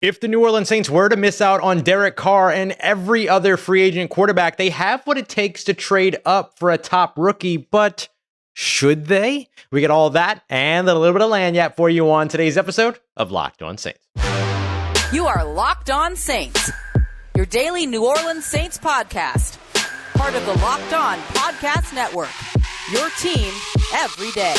If the New Orleans Saints were to miss out on Derek Carr and every other free agent quarterback, they have what it takes to trade up for a top rookie, but should they? We get all that and a little bit of lagniappe for you on today's episode of Locked On Saints. You are Locked On Saints, your daily New Orleans Saints podcast, part of the Locked On Podcast Network, your team every day.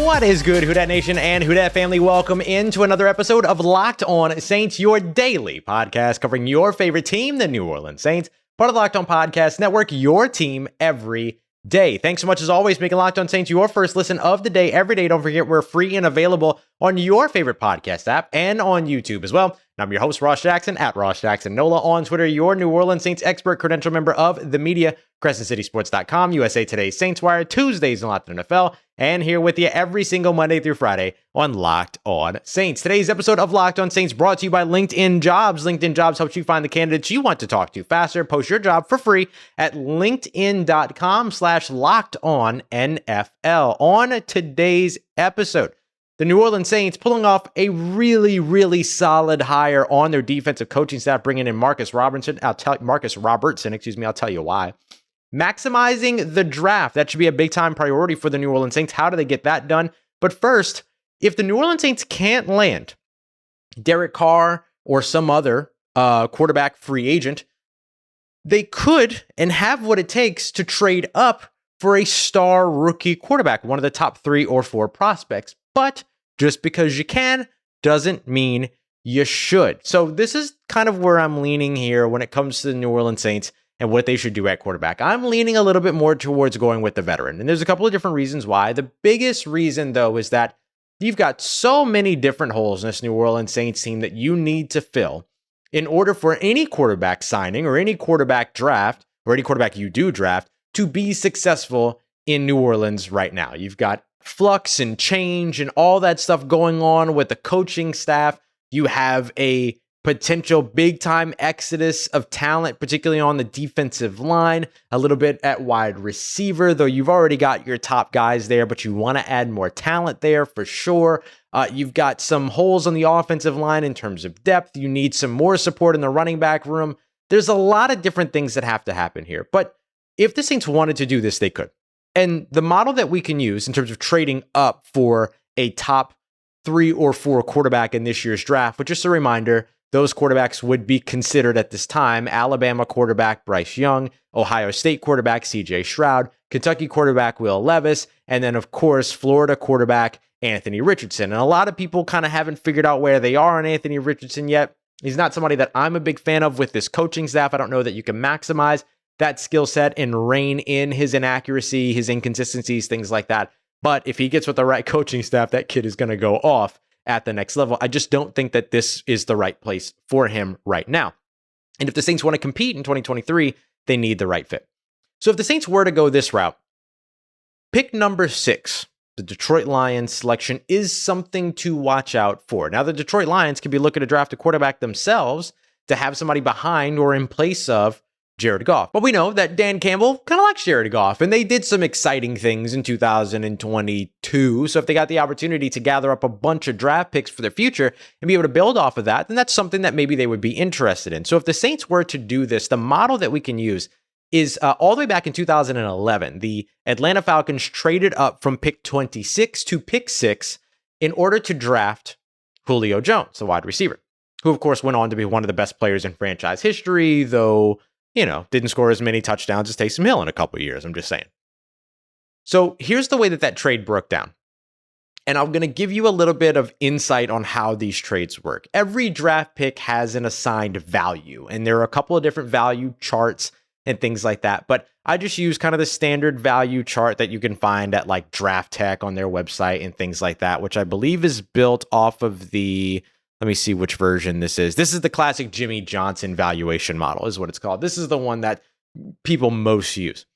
What is good, Who Dat Nation and Who Dat family? Welcome into another episode of Locked On Saints, your daily podcast covering your favorite team, the New Orleans Saints, part of the Locked On Podcast Network, your team every day. Thanks so much, as always, making Locked On Saints your first listen of the day every day. Don't forget, we're free and available on your favorite podcast app and on YouTube as well. And I'm your host, Ross Jackson, at Ross Jackson Nola on Twitter, your New Orleans Saints expert, credential member of the media, CrescentCitySports.com, USA Today Saints Wire, Tuesdays in Locked On NFL, and here with you every single Monday through Friday on Locked On Saints. Today's episode of Locked On Saints brought to you by LinkedIn Jobs. LinkedIn Jobs helps you find the candidates you want to talk to faster. Post your job for free at linkedin.com/LockedOnNFL. On today's episode, the New Orleans Saints pulling off a really solid hire on their defensive coaching staff, bringing in Marcus Robertson. I'll tell you why. Maximizing the draft. That should be a big time priority for the New Orleans Saints. How do they get that done? But first, if the New Orleans Saints can't land Derek Carr or some other quarterback free agent, they could and have what it takes to trade up for a star rookie quarterback, one of the top 3 or 4 prospects. But just because you can doesn't mean you should. So this is kind of where I'm leaning here when it comes to the New Orleans Saints and what they should do at quarterback. I'm leaning a little bit more towards going with the veteran. And there's a couple of different reasons why. The biggest reason, though, is that you've got so many different holes in this New Orleans Saints team that you need to fill in order for any quarterback signing or any quarterback draft or any quarterback you do draft to be successful in New Orleans right now. You've got flux and change and all that stuff going on with the coaching staff. You have a potential big-time exodus of talent, particularly on the defensive line, a little bit at wide receiver, though you've already got your top guys there, but you want to add more talent there for sure. You've got some holes on the offensive line in terms of depth. You need some more support in the running back room. There's a lot of different things that have to happen here, but if the Saints wanted to do this, they could. And the model that we can use in terms of trading up for a top 3 or 4 quarterback in this year's draft, but just a reminder, those quarterbacks would be considered at this time: Alabama quarterback Bryce Young, Ohio State quarterback CJ Stroud, Kentucky quarterback Will Levis, and then, of course, Florida quarterback Anthony Richardson. And a lot of people kind of haven't figured out where they are on Anthony Richardson yet. He's not somebody that I'm a big fan of with this coaching staff. I don't know that you can maximize that skill set and rein in his inaccuracy, his inconsistencies, things like that. But if he gets with the right coaching staff, that kid is going to go off at the next level. I just don't think that this is the right place for him right now. And if the Saints want to compete in 2023, they need the right fit. So if the Saints were to go this route, pick number 6, the Detroit Lions selection, is something to watch out for. Now, the Detroit Lions could be looking to draft a quarterback themselves to have somebody behind or in place of Jared Goff. But we know that Dan Campbell kind of likes Jared Goff, and they did some exciting things in 2022. So if they got the opportunity to gather up a bunch of draft picks for their future and be able to build off of that, then that's something that maybe they would be interested in. So if the Saints were to do this, the model that we can use is all the way back in 2011. The Atlanta Falcons traded up from pick 26 to pick 6 in order to draft Julio Jones, the wide receiver, who of course went on to be one of the best players in franchise history, though didn't score as many touchdowns as Taysom Hill in a couple of years. I'm just saying. So here's the way that trade broke down. And I'm going to give you a little bit of insight on how these trades work. Every draft pick has an assigned value, and there are a couple of different value charts and things like that. But I just use kind of the standard value chart that you can find at like Draft Tech on their website and things like that, which I believe is built off of the... Let me see which version this is. This is the classic Jimmy Johnson valuation model is what it's called. This is the one that people most use.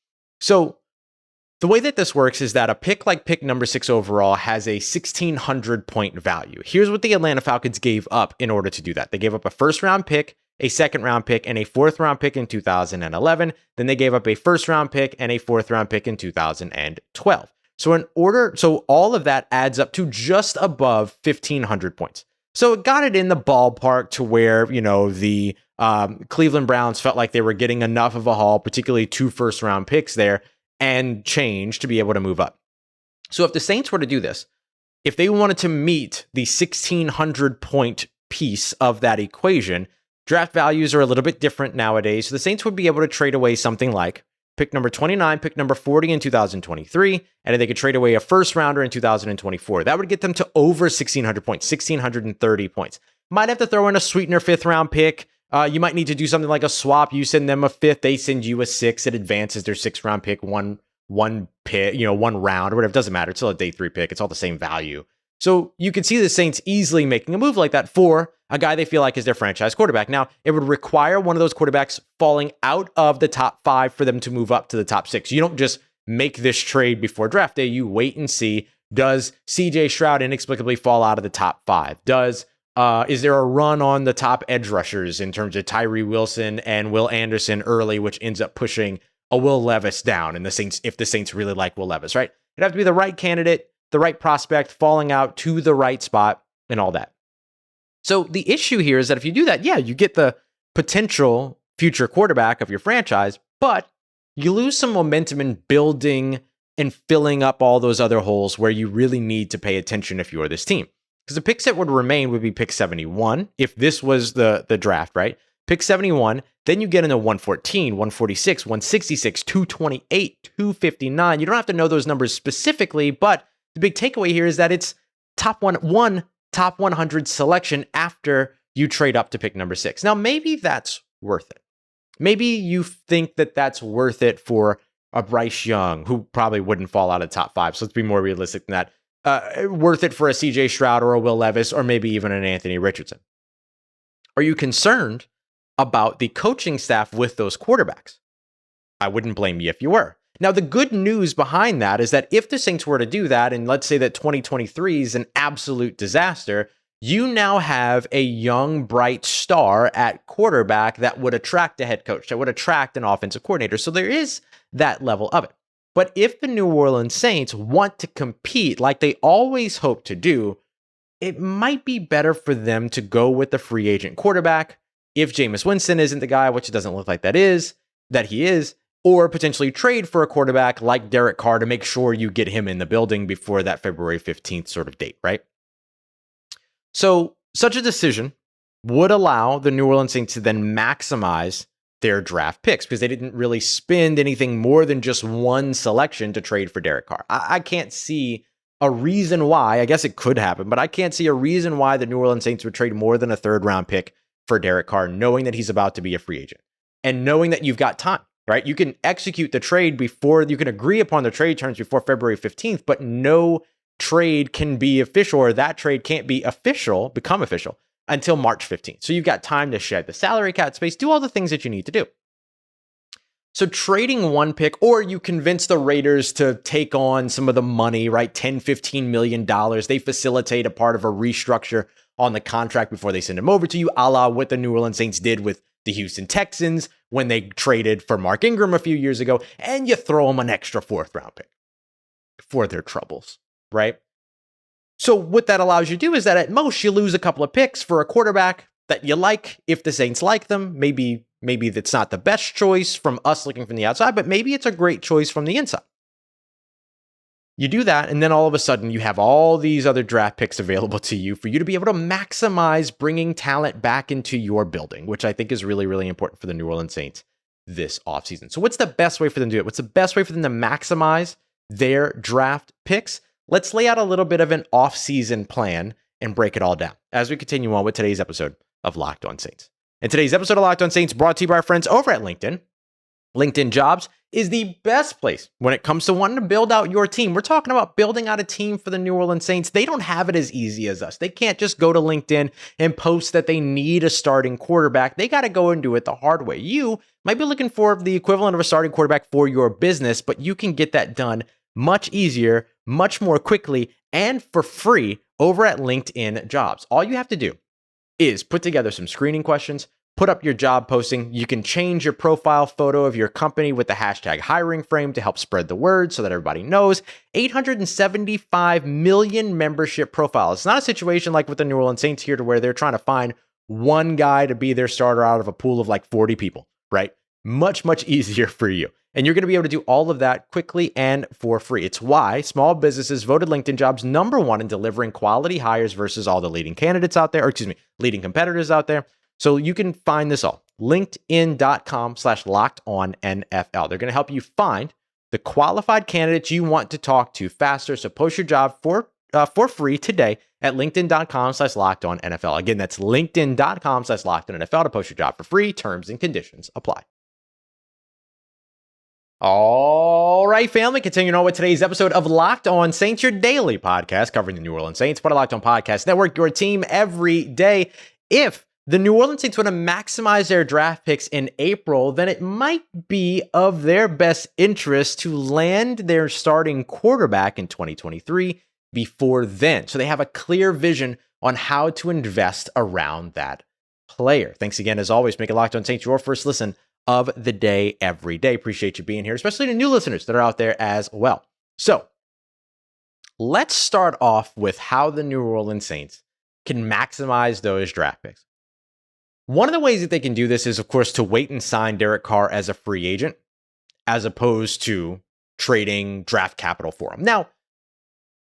So the way that this works is that a pick like pick number 6 overall has a 1,600 point value. Here's what the Atlanta Falcons gave up in order to do that. They gave up a first round pick, a second round pick, and a fourth round pick in 2011. Then they gave up a first round pick and a fourth round pick in 2012. So all of that adds up to just above 1,500 points. So it got it in the ballpark to where, the Cleveland Browns felt like they were getting enough of a haul, particularly 2 first round picks there, and change to be able to move up. So if the Saints were to do this, if they wanted to meet the 1,600 point piece of that equation, draft values are a little bit different nowadays. So the Saints would be able to trade away something like pick number 29, pick number 40 in 2023, and then they could trade away a first rounder in 2024. That would get them to over 1,600 points, 1,630 points. Might have to throw in a sweetener 5th round pick. You might need to do something like a swap. You send them a 5th, they send you a 6th. It advances their 6th round pick one pick, 1 round or whatever. It doesn't matter. It's still a day 3 pick. It's all the same value. So you could see the Saints easily making a move like that for a guy they feel like is their franchise quarterback. Now, it would require one of those quarterbacks falling out of the top 5 for them to move up to the top 6. You don't just make this trade before draft day. You wait and see, does CJ Stroud inexplicably fall out of the top 5? Is there a run on the top edge rushers in terms of Tyree Wilson and Will Anderson early, which ends up pushing a Will Levis down in the Saints, if the Saints really like Will Levis, right? It'd have to be the right candidate, the right prospect, falling out to the right spot, and all that. So the issue here is that if you do that, yeah, you get the potential future quarterback of your franchise, but you lose some momentum in building and filling up all those other holes where you really need to pay attention if you are this team. Because the picks that would remain would be pick 71, if this was the draft, right? Pick 71, then you get into 114, 146, 166, 228, 259. You don't have to know those numbers specifically, but the big takeaway here is that it's top 100 selection after you trade up to pick number 6. Now, maybe that's worth it. Maybe you think that that's worth it for a Bryce Young, who probably wouldn't fall out of the top 5. So let's be more realistic than that. Worth it for a CJ Stroud or a Will Levis, or maybe even an Anthony Richardson. Are you concerned about the coaching staff with those quarterbacks? I wouldn't blame you if you were. Now, the good news behind that is that if the Saints were to do that, and let's say that 2023 is an absolute disaster, you now have a young, bright star at quarterback that would attract a head coach, that would attract an offensive coordinator. So there is that level of it. But if the New Orleans Saints want to compete like they always hope to do, it might be better for them to go with the free agent quarterback if Jameis Winston isn't the guy, which it doesn't look like that he is, or potentially trade for a quarterback like Derek Carr to make sure you get him in the building before that February 15th sort of date, right? So such a decision would allow the New Orleans Saints to then maximize their draft picks because they didn't really spend anything more than just one selection to trade for Derek Carr. I can't see a reason why, I guess it could happen, but I can't see a reason why the New Orleans Saints would trade more than a 3rd round pick for Derek Carr, knowing that he's about to be a free agent and knowing that you've got time, right? You can execute the trade before, you can agree upon the trade terms before February 15th, but no trade can be official, or that trade can't become official until March 15th. So you've got time to shed the salary cap space, do all the things that you need to do. So trading one pick, or you convince the Raiders to take on some of the money, right? $10-15 million. They facilitate a part of a restructure on the contract before they send him over to you, a la what the New Orleans Saints did with the Houston Texans when they traded for Mark Ingram a few years ago, and you throw them an extra 4th round pick for their troubles, right? So what that allows you to do is that at most you lose a couple of picks for a quarterback that you like if the Saints like them. Maybe that's not the best choice from us looking from the outside, but maybe it's a great choice from the inside. You do that, and then all of a sudden you have all these other draft picks available to you for you to be able to maximize bringing talent back into your building, which I think is really, really important for the New Orleans Saints this offseason. So what's the best way for them to do it? What's the best way for them to maximize their draft picks? Let's lay out a little bit of an offseason plan and break it all down as we continue on with today's episode of Locked On Saints. And today's episode of Locked On Saints brought to you by our friends over at LinkedIn. LinkedIn Jobs is the best place when it comes to wanting to build out your team. We're talking about building out a team for the New Orleans Saints. They don't have it as easy as us. They can't just go to LinkedIn and post that they need a starting quarterback. They got to go and do it the hard way. You might be looking for the equivalent of a starting quarterback for your business, but you can get that done much easier, much more quickly, and for free over at LinkedIn Jobs. All you have to do is put together some screening questions, put up your job posting. You can change your profile photo of your company with the hashtag hiring frame to help spread the word so that everybody knows. 875 million membership profiles. It's not a situation like with the New Orleans Saints here to where they're trying to find one guy to be their starter out of a pool of like 40 people, right? Much, much easier for you. And you're going to be able to do all of that quickly and for free. It's why small businesses voted LinkedIn Jobs #1 in delivering quality hires versus all the leading candidates out there, leading competitors out there. So you can find this all. LinkedIn.com/LockedOnNFL. They're going to help you find the qualified candidates you want to talk to faster. So post your job for free today at LinkedIn.com/LockedOnNFL. Again, that's LinkedIn.com/LockedOnNFL to post your job for free. Terms and conditions apply. All right, family, continuing on with today's episode of Locked On Saints, your daily podcast covering the New Orleans Saints, part of Locked On Podcast Network, your team every day. If the New Orleans Saints want to maximize their draft picks in April, then it might be of their best interest to land their starting quarterback in 2023 before then. So they have a clear vision on how to invest around that player. Thanks again, as always, make it Locked On Saints your first listen of the day every day. Appreciate you being here, especially the new listeners that are out there as well. So let's start off with how the New Orleans Saints can maximize those draft picks. One of the ways that they can do this is, of course, to wait and sign Derek Carr as a free agent, as opposed to trading draft capital for him. Now,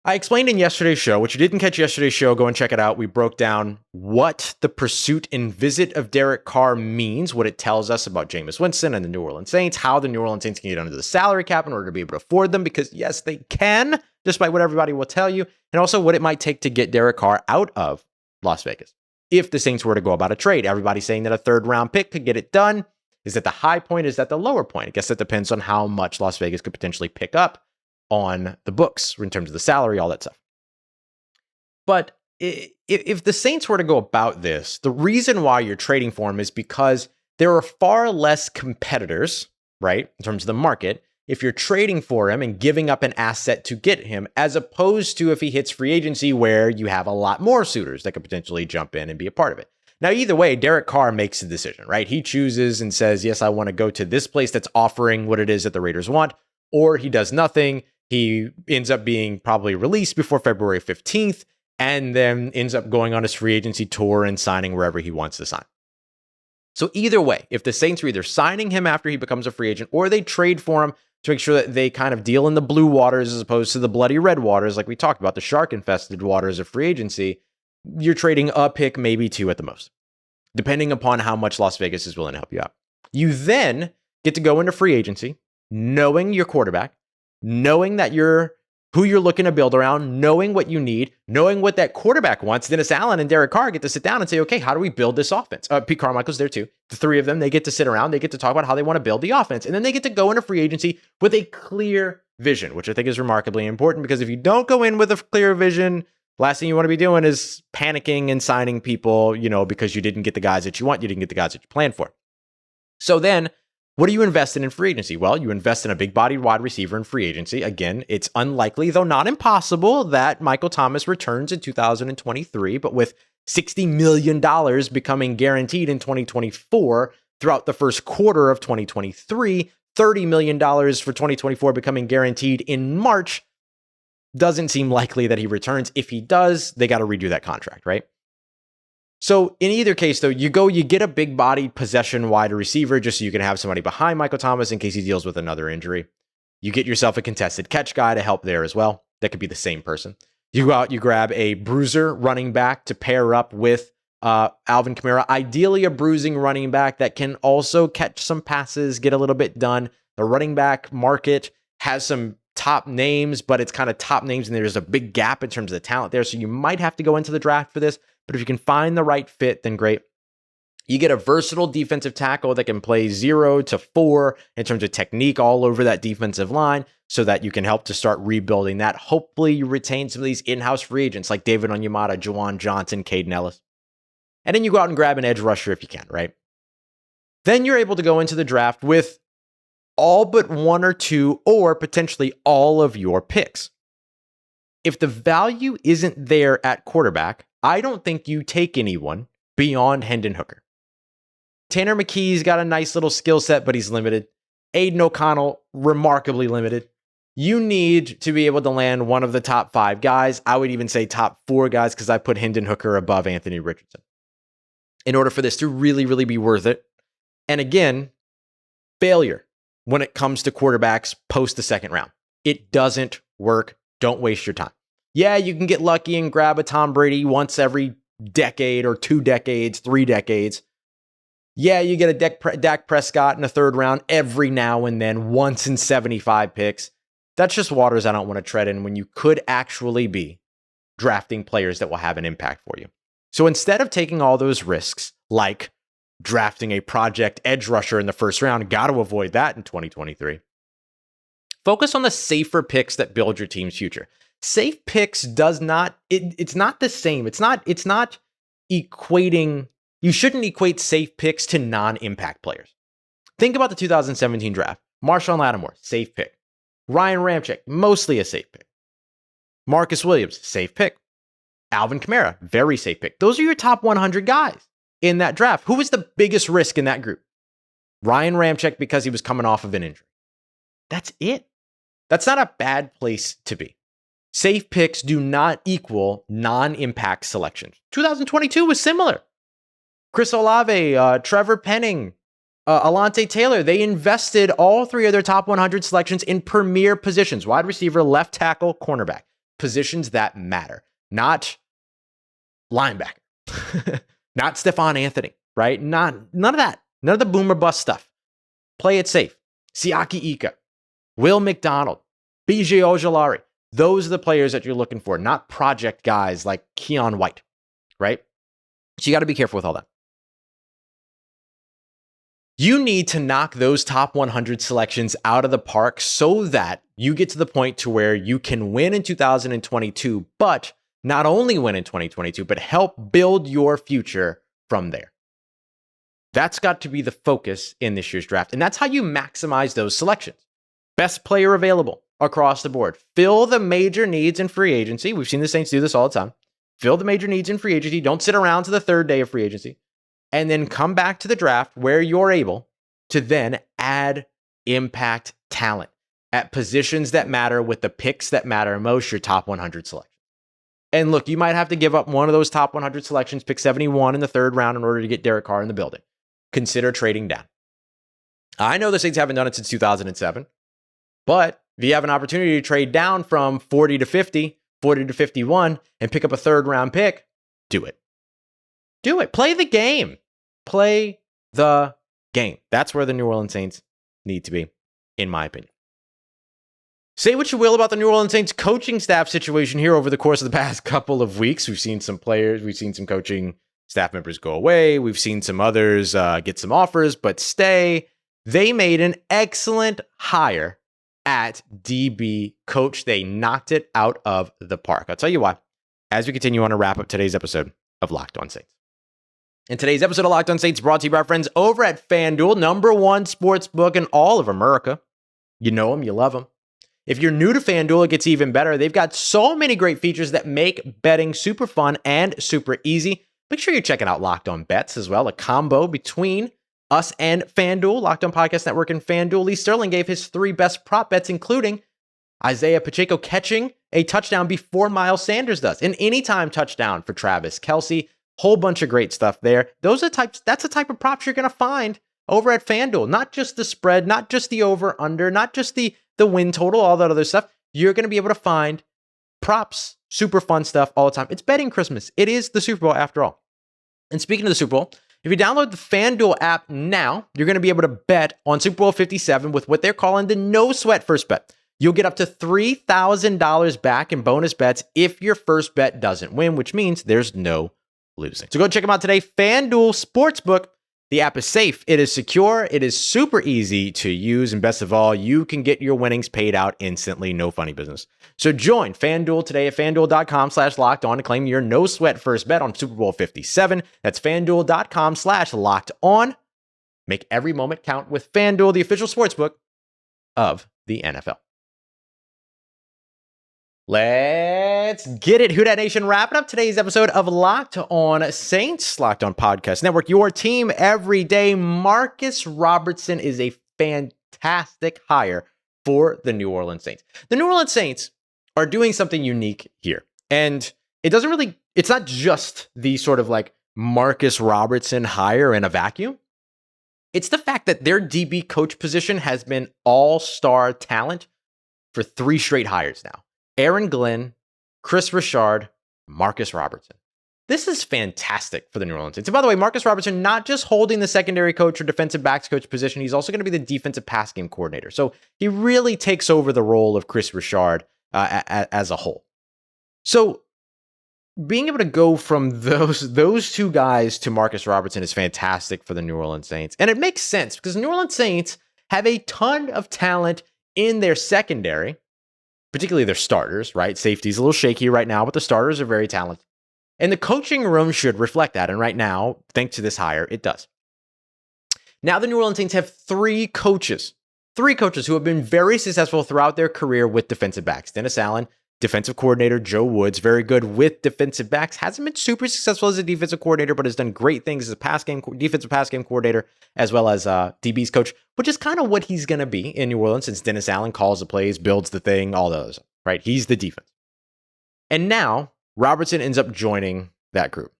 I explained in yesterday's show, which you didn't catch yesterday's show, go and check it out. We broke down what the pursuit and visit of Derek Carr means, what it tells us about Jameis Winston and the New Orleans Saints, how the New Orleans Saints can get under the salary cap in order to be able to afford them, because yes, they can, despite what everybody will tell you, and also what it might take to get Derek Carr out of Las Vegas. If the Saints were to go about a trade, everybody's saying that a third-round pick could get it done. Is that the high point? Is that the lower point? I guess that depends on how much Las Vegas could potentially pick up on the books in terms of the salary, all that stuff. But if the Saints were to go about this, the reason why you're trading for him is because there are far less competitors, right, in terms of the market, if you're trading for him and giving up an asset to get him, as opposed to if he hits free agency where you have a lot more suitors that could potentially jump in and be a part of it. Now, either way, Derek Carr makes the decision, right? He chooses and says, yes, I want to go to this place that's offering what it is that the Raiders want, or he does nothing. He ends up being probably released before February 15th and then ends up going on his free agency tour and signing wherever he wants to sign. So either way, if the Saints are either signing him after he becomes a free agent or they trade for him to make sure that they kind of deal in the blue waters as opposed to the bloody red waters, like we talked about, the shark-infested waters of free agency, you're trading a pick, maybe two at the most, depending upon how much Las Vegas is willing to help you out. You then get to go into free agency knowing your quarterback, knowing that who you're looking to build around, knowing what you need, knowing what that quarterback wants. Dennis Allen and Derek Carr get to sit down and say, okay, how do we build this offense? Pete Carmichael's there too. The three of them, they get to sit around, they get to talk about how they want to build the offense, and then they get to go into free agency with a clear vision, which I think is remarkably important, because if you don't go in with a clear vision, last thing you want to be doing is panicking and signing people, because you didn't get the guys that you want, you didn't get the guys that you planned for. So then, what do you invest in free agency? Well, you invest in a big-bodied wide receiver in free agency. Again, it's unlikely, though not impossible, that Michael Thomas returns in 2023, but with $60 million becoming guaranteed in 2024 throughout the first quarter of 2023, $30 million for 2024 becoming guaranteed in March, doesn't seem likely that he returns. If he does, they got to redo that contract, right? So in either case, though, you get a big-bodied possession wide receiver just so you can have somebody behind Michael Thomas in case he deals with another injury. You get yourself a contested catch guy to help there as well. That could be the same person. You go out, you grab a bruiser running back to pair up with Alvin Kamara. Ideally, a bruising running back that can also catch some passes, get a little bit done. The running back market has some top names, but it's kind of top names, and there's a big gap in terms of the talent there. So you might have to go into the draft for this. But if you can find the right fit, then great. You get a versatile defensive tackle that can play 0 to 4 in terms of technique all over that defensive line so that you can help to start rebuilding that. Hopefully you retain some of these in-house free agents like David Onyemata, Juwan Johnson, Caden Ellis. And then you go out and grab an edge rusher if you can, right? Then you're able to go into the draft with all but one or two or potentially all of your picks. If the value isn't there at quarterback, I don't think you take anyone beyond Hendon Hooker. Tanner McKee's got a nice little skill set, but he's limited. Aiden O'Connell, remarkably limited. You need to be able to land one of the top 5 guys. I would even say top 4 guys because I put Hendon Hooker above Anthony Richardson in order for this to really, really be worth it. And again, failure when it comes to quarterbacks post the second round. It doesn't work. Don't waste your time. Yeah, you can get lucky and grab a Tom Brady once every decade or 2 decades, 3 decades. Yeah, you get a Dak Prescott in the 3rd round every now and then, once in 75 picks. That's just waters I don't want to tread in when you could actually be drafting players that will have an impact for you. So instead of taking all those risks, like drafting a project edge rusher in the 1st round, got to avoid that in 2023. Focus on the safer picks that build your team's future. Safe picks does not, it's not the same. It's not equating, you shouldn't equate safe picks to non-impact players. Think about the 2017 draft. Marshawn Lattimore, safe pick. Ryan Ramczyk, mostly a safe pick. Marcus Williams, safe pick. Alvin Kamara, very safe pick. Those are your top 100 guys in that draft. Who was the biggest risk in that group? Ryan Ramczyk, because he was coming off of an injury. That's it. That's not a bad place to be. Safe picks do not equal non-impact selections. 2022 was similar. Chris Olave, Trevor Penning, Alante Taylor, they invested all 3 of their top 100 selections in premier positions: wide receiver, left tackle, cornerback. Positions that matter, not linebacker, not Stephon Anthony, right? None of that. None of the boomer bust stuff. Play it safe. Siaki Ika, Will McDonald, BJ Ojolari. Those are the players that you're looking for, not project guys like Keon White, right? So you got to be careful with all that. You need to knock those top 100 selections out of the park so that you get to the point to where you can win in 2022, but not only win in 2022, but help build your future from there. That's got to be the focus in this year's draft. And that's how you maximize those selections. Best player available across the board. Fill the major needs in free agency. We've seen the Saints do this all the time. Fill the major needs in free agency. Don't sit around to the 3rd day of free agency. And then come back to the draft where you're able to then add impact talent at positions that matter with the picks that matter most, your top 100 selections. And look, you might have to give up one of those top 100 selections, pick 71 in the 3rd round in order to get Derek Carr in the building. Consider trading down. I know the Saints haven't done it since 2007, but if you have an opportunity to trade down from 40 to 50, 40 to 51, and pick up a 3rd round pick, do it. Do it. Play the game. Play the game. That's where the New Orleans Saints need to be, in my opinion. Say what you will about the New Orleans Saints coaching staff situation here over the course of the past couple of weeks. We've seen some players, we've seen some coaching staff members go away. We've seen some others get some offers, but stay. They made an excellent hire at DB coach. They knocked it out of the park. I'll tell you why as we continue on to wrap up today's episode of Locked On Saints. And today's episode of Locked On Saints brought to you by our friends over at FanDuel, #1 sports book in all of America. You know them, you love them. If you're new to FanDuel, it gets even better. They've got so many great features that make betting super fun and super easy. Make sure you're checking out Locked On Bets as well, a combo between us and FanDuel, Locked On Podcast Network and FanDuel. Lee Sterling gave his 3 best prop bets, including Isaiah Pacheco catching a touchdown before Miles Sanders does. An anytime touchdown for Travis Kelce. Whole bunch of great stuff there. That's the type of props you're going to find over at FanDuel. Not just the spread, not just the over-under, not just the win total, all that other stuff. You're going to be able to find props, super fun stuff all the time. It's betting Christmas. It is the Super Bowl after all. And speaking of the Super Bowl, if you download the FanDuel app now, you're going to be able to bet on Super Bowl 57 with what they're calling the no sweat first bet. You'll get up to $3,000 back in bonus bets if your first bet doesn't win, which means there's no losing. So go check them out today. FanDuel Sportsbook. The app is safe. It is secure. It is super easy to use. And best of all, you can get your winnings paid out instantly. No funny business. So join FanDuel today at FanDuel.com/locked on to claim your no sweat first bet on Super Bowl 57. That's FanDuel.com/locked on. Make every moment count with FanDuel, the official sportsbook of the NFL. Let's get it. Who Dat Nation, wrapping up today's episode of Locked On Saints, Locked On Podcast Network, your team every day. Marcus Robertson is a fantastic hire for the New Orleans Saints. The New Orleans Saints are doing something unique here. And it's not just the sort of like Marcus Robertson hire in a vacuum. It's the fact that their DB coach position has been all-star talent for 3 straight hires now. Aaron Glenn, Chris Richard, Marcus Robertson. This is fantastic for the New Orleans Saints. And by the way, Marcus Robertson not just holding the secondary coach or defensive backs coach position, he's also going to be the defensive pass game coordinator. So he really takes over the role of Chris Richard as a whole. So being able to go from those 2 guys to Marcus Robertson is fantastic for the New Orleans Saints. And it makes sense because the New Orleans Saints have a ton of talent in their secondary, particularly their starters, right? Safety's a little shaky right now, but the starters are very talented. And the coaching room should reflect that. And right now, thanks to this hire, it does. Now the New Orleans Saints have 3 coaches who have been very successful throughout their career with defensive backs. Dennis Allen, defensive coordinator. Joe Woods, very good with defensive backs. Hasn't been super successful as a defensive coordinator, but has done great things as a defensive pass game coordinator, as well as DB's coach, which is kind of what he's going to be in New Orleans since Dennis Allen calls the plays, builds the thing, all those, right? He's the defense. And now Robertson ends up joining that group.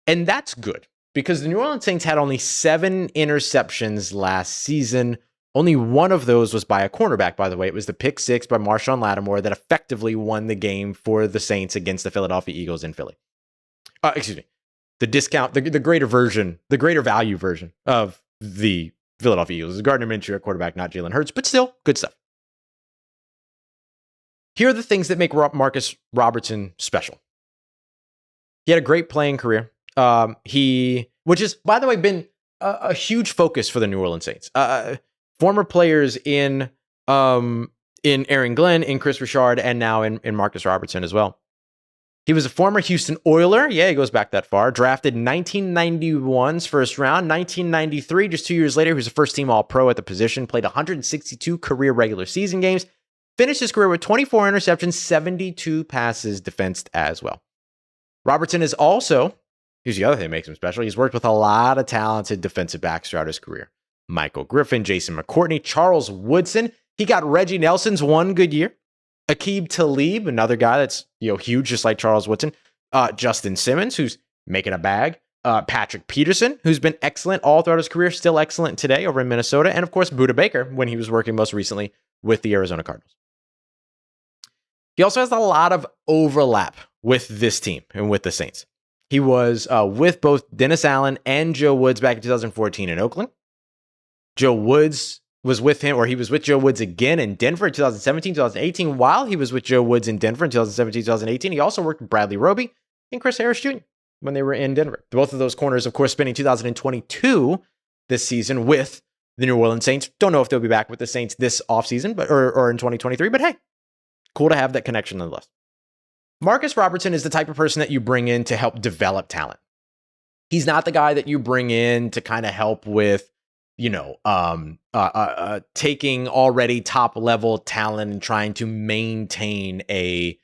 And that's good because the New Orleans Saints had only 7 interceptions last season. Only one of those was by a cornerback, by the way. It was the pick 6 by Marshawn Lattimore that effectively won the game for the Saints against the Philadelphia Eagles in Philly. The discount, the greater value version of the Philadelphia Eagles. Gardner Minshew at quarterback, not Jalen Hurts, but still good stuff. Here are the things that make Marcus Robertson special. He had a great playing career. Which has, by the way, been a huge focus for the New Orleans Saints. Former players in Aaron Glenn, in Chris Richard, and now in Marcus Robertson as well. He was a former Houston Oiler. Yeah, he goes back that far. Drafted 1991's first round. 1993, just 2 years later, he was a first-team All-Pro at the position. Played 162 career regular season games. Finished his career with 24 interceptions, 72 passes defensed as well. Robertson is also, here's the other thing that makes him special, he's worked with a lot of talented defensive backs throughout his career. Michael Griffin, Jason McCourtney, Charles Woodson. He got Reggie Nelson's one good year. Aqib Talib, another guy that's huge, just like Charles Woodson. Justin Simmons, who's making a bag. Patrick Peterson, who's been excellent all throughout his career, still excellent today over in Minnesota. And of course, Budda Baker, when he was working most recently with the Arizona Cardinals. He also has a lot of overlap with this team and with the Saints. He was with both Dennis Allen and Joe Woods back in 2014 in Oakland. Joe Woods was with him, or he was with Joe Woods again in Denver in 2017, 2018. While he was with Joe Woods in Denver in 2017, 2018, he also worked with Bradley Roby and Chris Harris Jr. when they were in Denver. Both of those corners, of course, spending 2022 this season with the New Orleans Saints. Don't know if they'll be back with the Saints this offseason, or in 2023, but hey, cool to have that connection nonetheless. Marcus Robertson is the type of person that you bring in to help develop talent. He's not the guy that you bring in to kind of help with taking already top level talent and trying to maintain a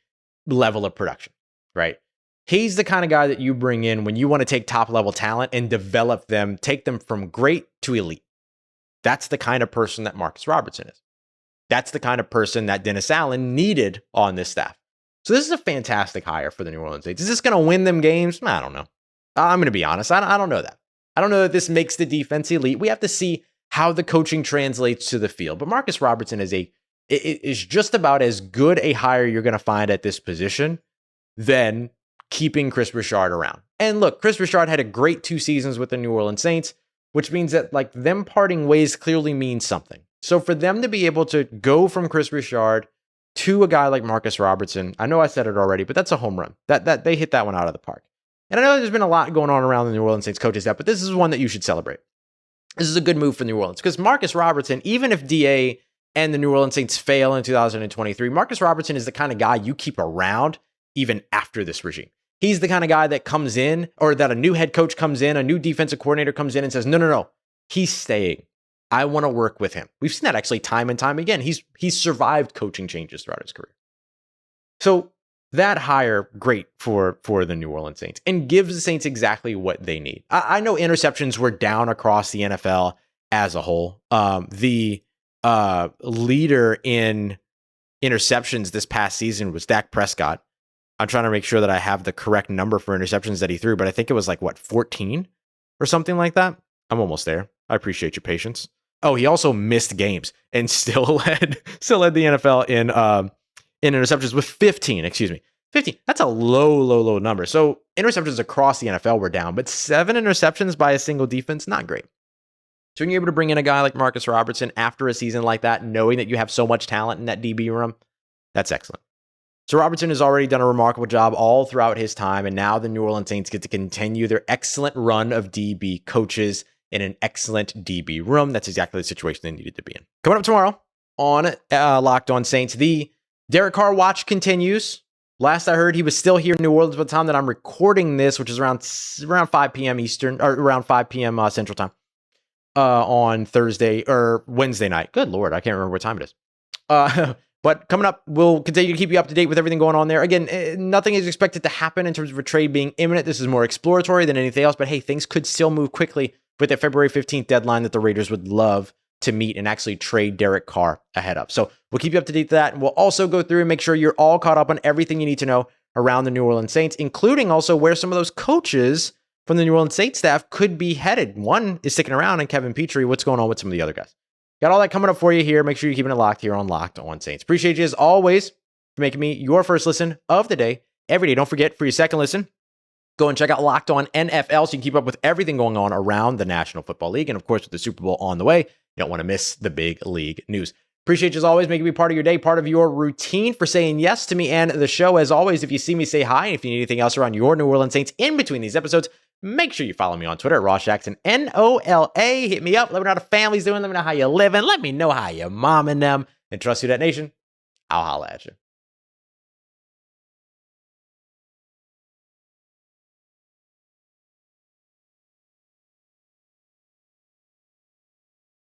level of production, right? He's the kind of guy that you bring in when you want to take top level talent and develop them, take them from great to elite. That's the kind of person that Marcus Robertson is. That's the kind of person that Dennis Allen needed on this staff. So this is a fantastic hire for the New Orleans Saints. Is this going to win them games? I don't know. I'm going to be honest. I don't know that. I don't know that this makes the defense elite. We have to see how the coaching translates to the field. But Marcus Robertson is just about as good a hire you're going to find at this position than keeping Chris Richard around. And look, Chris Richard had a great 2 seasons with the New Orleans Saints, which means that them parting ways clearly means something. So for them to be able to go from Chris Richard to a guy like Marcus Robertson, I know I said it already, but that's a home run. That they hit that one out of the park. And I know there's been a lot going on around the New Orleans Saints coaching staff, but this is one that you should celebrate. This is a good move for New Orleans because Marcus Robertson, even if DA and the New Orleans Saints fail in 2023, Marcus Robertson is the kind of guy you keep around even after this regime. He's the kind of guy that comes in, or that a new head coach comes in, a new defensive coordinator comes in and says, no, he's staying. I want to work with him. We've seen that actually time and time again. He's survived coaching changes throughout his career. So that hire, great for the New Orleans Saints and gives the Saints exactly what they need. I know interceptions were down across the NFL as a whole. The leader in interceptions this past season was Dak Prescott. I'm trying to make sure that I have the correct number for interceptions that he threw, but I think it was 14 or something like that. I'm almost there. I appreciate your patience. Oh, he also missed games and still led the NFL in interceptions with 15. Excuse me, 15. That's a low number. So interceptions across the NFL were down, but 7 interceptions by a single defense, not great. So when you're able to bring in a guy like Marcus Robertson after a season like that, knowing that you have so much talent in that DB room, that's excellent. So Robertson has already done a remarkable job all throughout his time, and now the New Orleans Saints get to continue their excellent run of DB coaches in an excellent DB room. That's exactly the situation they needed to be in. Coming up tomorrow on Locked On Saints, the Derek Carr watch continues. Last I heard, he was still here in New Orleans by the time that I'm recording this, which is around 5 p.m. Eastern, or around 5 p.m. Central Time on Thursday or Wednesday night. Good Lord, I can't remember what time it is. But coming up, we'll continue to keep you up to date with everything going on there. Again, nothing is expected to happen in terms of a trade being imminent. This is more exploratory than anything else. But hey, things could still move quickly with the February 15th deadline that the Raiders would love to meet and actually trade Derek Carr ahead of. So we'll keep you up to date with that. And we'll also go through and make sure you're all caught up on everything you need to know around the New Orleans Saints, including also where some of those coaches from the New Orleans Saints staff could be headed. One is sticking around, and Kevin Petrie. What's going on with some of the other guys? Got all that coming up for you here. Make sure you're keeping it locked here on Locked On Saints. Appreciate you as always for making me your first listen of the day every day. Don't forget, for your second listen, go and check out Locked On NFL so you can keep up with everything going on around the National Football League. And of course, with the Super Bowl on the way, you don't want to miss the big league news. Appreciate you as always, making me part of your day, part of your routine, for saying yes to me and the show. As always, if you see me, say hi. And if you need anything else around your New Orleans Saints in between these episodes, make sure you follow me on Twitter at RossJackson, NOLA. Hit me up. Let me know how the family's doing. Let me know how you're living. Let me know how you're momming them. And trust Who Dat Nation, I'll holla at you.